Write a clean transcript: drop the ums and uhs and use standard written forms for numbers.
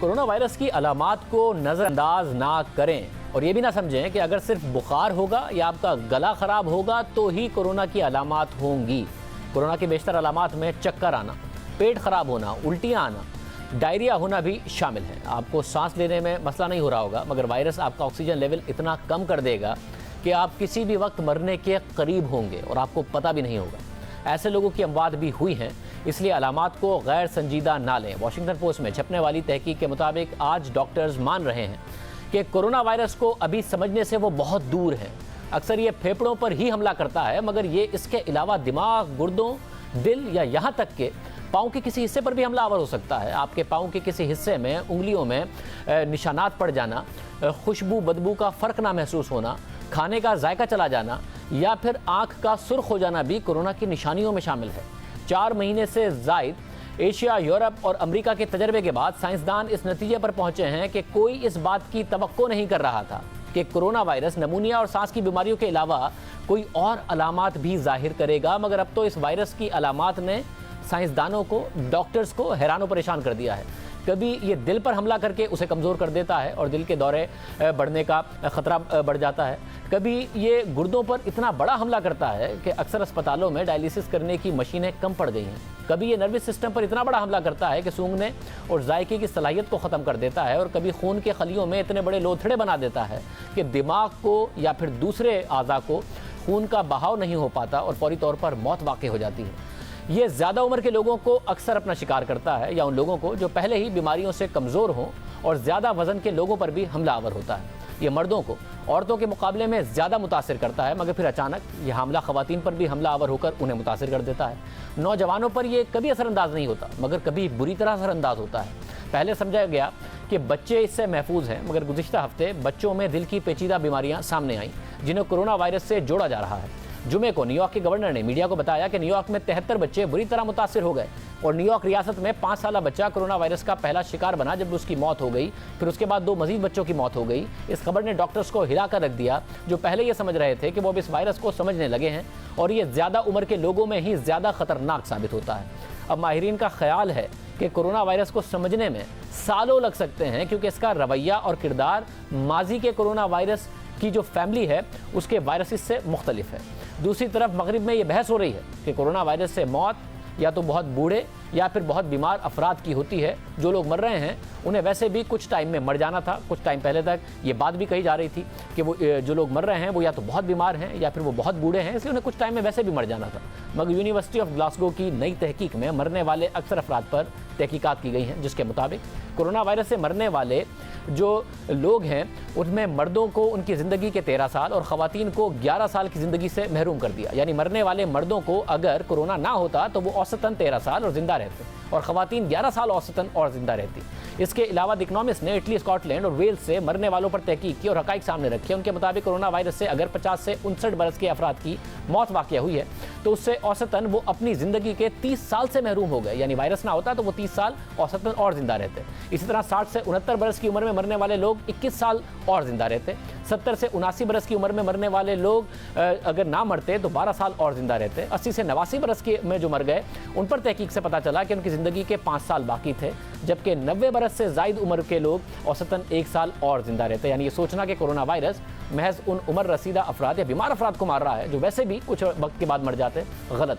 Corona virus की अलामात को नज़रअंदाज ना करें और ये भी ना समझें कि अगर सिर्फ बुखार होगा या आपका गला ख़राब होगा तो ही कोरोना की अलामात होंगी। कोरोना की बेशतर अलामात में चक्कर आना, पेट ख़राब होना, उल्टियाँ आना, डायरिया होना भी शामिल है। आपको सांस लेने में मसला नहीं हो रहा होगा, मगर वायरस आपका ऑक्सीजन लेवल इतना कम कर देगा कि आप किसी भी वक्त मरने के करीब होंगे और आपको पता भी नहीं होगा। ऐसे लोगों की अमवात भी हुई हैं, इसलिए अलामात को गैर संजीदा ना लें। वॉशिंगटन पोस्ट में छपने वाली तहकीक के मुताबिक आज डॉक्टर्स मान रहे हैं कि कोरोना वायरस को अभी समझने से वो बहुत दूर है। अक्सर ये फेफड़ों पर ही हमला करता है, मगर ये इसके अलावा दिमाग, गुर्दों, दिल या यहाँ तक के पाँव के किसी हिस्से पर भी हमलावर हो सकता है। आपके पाँव के किसी हिस्से में, उंगलियों में निशानात पड़ जाना, खुशबू बदबू का फ़र्क ना महसूस होना, खाने का जायका चला जाना या फिर आँख का सुर्ख हो जाना भी कोरोना की निशानियों में शामिल है। 4 महीने से ज़ायद एशिया, यूरोप और अमेरिका के तजर्बे के बाद साइंसदान इस नतीजे पर पहुंचे हैं कि कोई इस बात की तवक्को नहीं कर रहा था कि कोरोना वायरस नमूनिया और सांस की बीमारियों के अलावा कोई और अलामात भी जाहिर करेगा। मगर अब तो इस वायरस की अलामात ने साइंसदानों को, डॉक्टर्स को हैरान परेशान कर दिया है। कभी ये दिल पर हमला करके उसे कमज़ोर कर देता है और दिल के दौरे बढ़ने का ख़तरा बढ़ जाता है। कभी ये गुर्दों पर इतना बड़ा हमला करता है कि अक्सर अस्पतालों में डायलिसिस करने की मशीनें कम पड़ गई हैं। कभी ये नर्वस सिस्टम पर इतना बड़ा हमला करता है कि सूंघने और जायके की सलाहियत को ख़त्म कर देता है। और कभी खून के खलियों में इतने बड़े लोथड़े बना देता है कि दिमाग को या फिर दूसरे आज़ा को खून का बहाव नहीं हो पाता और फौरी तौर पर मौत वाक़ई हो जाती है। ये ज़्यादा उम्र के लोगों को अक्सर अपना शिकार करता है या उन लोगों को जो पहले ही बीमारियों से कमज़ोर हों, और ज़्यादा वज़न के लोगों पर भी हमलावर होता है। ये मर्दों को औरतों के मुकाबले में ज़्यादा मुतासिर करता है, मगर फिर अचानक यह हमला ख़वातीन पर भी हमलावर होकर उन्हें मुतासिर कर देता है। नौजवानों पर यह कभी असरअंदाज नहीं होता, मगर कभी बुरी तरह असरअंदाज होता है। पहले समझा गया कि बच्चे इससे महफूज हैं, मगर गुज़िश्ता हफ्ते बच्चों में दिल की पेचीदा बीमारियाँ सामने आईं जिन्हें कोरोना वायरस से जोड़ा जा रहा है। जुमे को न्यूयॉर्क के गवर्नर ने मीडिया को बताया कि न्यूयॉर्क में 73 बच्चे बुरी तरह मुतासिर हो गए और न्यूयॉर्क रियासत में 5 साला बच्चा कोरोना वायरस का पहला शिकार बना जब उसकी मौत हो गई। फिर उसके बाद 2 मजीद बच्चों की मौत हो गई। इस खबर ने डॉक्टर्स को हिला कर रख दिया, जो पहले ये समझ रहे थे कि वो अब इस वायरस को समझने लगे हैं और ये ज़्यादा उम्र के लोगों में ही ज़्यादा ख़तरनाक साबित होता है। अब माहिरीन का ख्याल है कि कोरोना वायरस को समझने में सालों लग सकते हैं, क्योंकि इसका रवैया और किरदार माजी के कोरोना वायरस की जो फैमिली है उसके वायरसेस से मुख्तलिफ है। दूसरी तरफ मगरिब में ये बहस हो रही है कि कोरोना वायरस से मौत या तो बहुत बूढ़े या फिर बहुत बीमार अफराद की होती है। जो लोग मर रहे हैं उन्हें वैसे भी कुछ टाइम में मर जाना था। कुछ टाइम पहले तक ये बात भी कही जा रही थी कि वो जो लोग मर रहे हैं वो या तो बहुत बीमार हैं या फिर वो बहुत बूढ़े हैं, इसलिए उन्हें कुछ टाइम में वैसे भी मर जाना था। मगर यूनिवर्सिटी ऑफ ग्लासगो की नई तहकीक में मरने वाले अक्सर अफराद पर तहकीकात की गई हैं, जिसके मुताबिक कोरोना वायरस से मरने वाले जो लोग हैं उनमें मर्दों को उनकी ज़िंदगी के 13 साल और ख़वातीन को 11 साल की ज़िंदगी से महरूम कर दिया। यानी मरने वाले मर्दों को अगर कोरोना ना होता तो वो औसतन 13 साल और ज़िंदा रहते और ख़वातीन 11 साल औसतन और ज़िंदा रहती। इसके अलावा द इकनॉमिस्ट ने इटली, स्कॉटलैंड और वेल्स से मरने वालों पर तहकीक की और हक़ाइक़ सामने रखे। उनके मुताबिक कोरोना वायरस से अगर 50 से 59 बरस के अफराद की मौत वाक़या हुई है तो उससे औसतन वो अपनी ज़िंदगी के 30 साल से महरूम हो गए। यानी वायरस ना होता तो वो 30 साल औसतन और ज़िंदा रहते। इसी तरह 60 से 69 बरस की उम्र में मरने वाले लोग 21 साल और ज़िंदा रहते। 70 से 79 बरस की उम्र में मरने वाले लोग अगर ना मरते तो 12 साल और ज़िंदा रहते। 80 से 89 बरस के में जो मर गए उन पर तहकीक से पता चला कि उनकी ज़िंदगी के 5 साल बाकी थे, जबकि 90 बरस से ज़ायद उम्र के लोग औसतन 1 साल और ज़िंदा रहते। यानी ये सोचना कि कोरोना वायरस महज उन उम्र रसीदा अफराद या बीमार अफराद को मार रहा है जो वैसे भी कुछ वक्त के बाद मर जाते, गलत है।